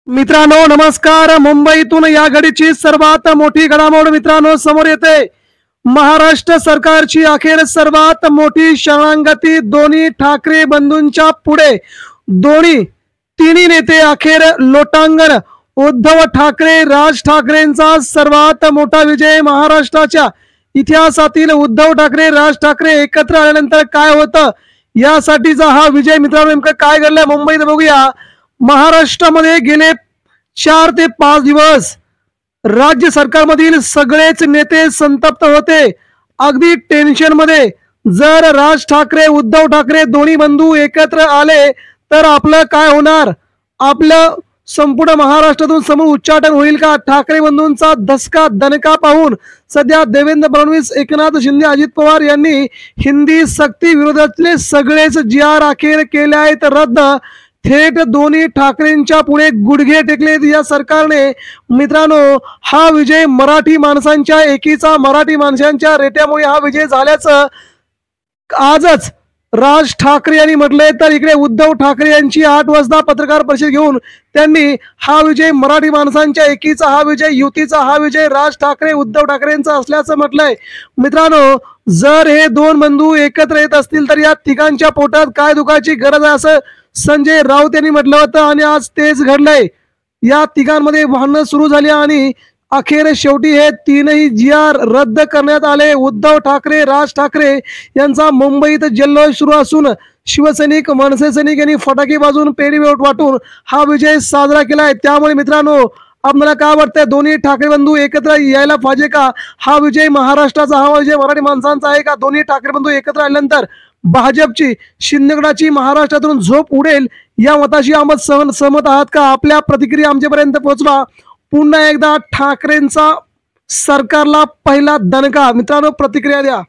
मित्रांनो नमस्कार। मुंबईतून या घडीची सर्वात मोठी घडामोड मित्रांनो समोर येते। महाराष्ट्र सरकारची अखेर सर्वात मोठी शरणागती दोन्ही ठाकरे बंधूंच्या पुढे। तिन्ही नेते अखेर लोटांगण। उद्धव ठाकरे राज ठाकरेंचा सर्वात मोठा विजय। महाराष्ट्राच्या इतिहासातील उद्धव ठाकरे राज ठाकरे एकत्र आल्यानंतर काय होतं यासाठीचा हा विजय। मित्रांनो नेमकं काय घडलंय मुंबईत बघूया। महाराष्ट्रामध्ये गेले 4 ते 5 दिवस राज्य सरकारमधील सगळेच नेते संतप्त होते, अगदी टेन्शन मध्ये। जर राज ठाकरे उद्धव ठाकरे दोन्ही बंधू एकत्र आले तर आपलं काय होणार? आपलं संपूर्ण महाराष्ट्रातून समोर उच्चाटन होईल का? ठाकरे बंधूंचा धसका दणका पाहून सध्या देवेंद्र फडणवीस, एकनाथ शिंदे, अजित पवार यांनी हिंदी सक्ती विरोधातले सगळेच जी.आर अखेर केले आहेत रद्द। थेट दोन्ही ठाकरेंच्या पुढे गुडघे टेकलेत या सरकारने। मित्रांनो हा विजय मराठी माणसांच्या एकीचा, मराठी माणसांच्या रेट्यामुळे हा विजय झाल्याचं आजच राज ठाकरे यांनी म्हटले। तर इकडे उद्धव ठाकरे यांची 8 वाजता पत्रकार परिषद घेऊन त्यांनी हा विजय मराठी माणसांच्या एकीचा, हा विजय युतीचा, हा विजय राज ठाकरे उद्धव ठाकरेंचा असल्याचं म्हटलंय। मित्रांनो जर हे दोन बंधू एकत्र येत असतील तर या तिघांच्या पोटात काय दुखायची गरज आहे असं संजय राऊत यांनी म्हटलं होतं आणि आज तेच घडलंय। या तिघांमध्ये भांडणं सुरू झाली आणि अखेर शेवटी हे तीनही जी.आर रद्द करण्यात आले। उद्धव ठाकरे राज ठाकरे यांचा मुंबईत जल्लोष सुरू असून शिवसैनिक, मनसे सैनिक यांनी फटाके वाजवून, पेढे वाटून हा विजय साजरा केलाय। त्यामुळे मित्रांनो आपल्याला काय वाटतंय, दोन्ही ठाकरे बंधू एकत्र यायला पाहिजे का? हा विजय महाराष्ट्राचा, हा विजय मराठी माणसांचा आहे का? दोन्ही ठाकरे बंधू एकत्र आल्यानंतर भाजपची, शिंदेगडाची महाराष्ट्रातून झोप उडेल या मताशी आपण सहमत आहात का? आपल्या प्रतिक्रिया आमच्यापर्यंत पोहोचवा। पुन्हा एकदा ठाकरेंचा सरकारला पहिला दणका। मित्रांनो प्रतिक्रिया द्या।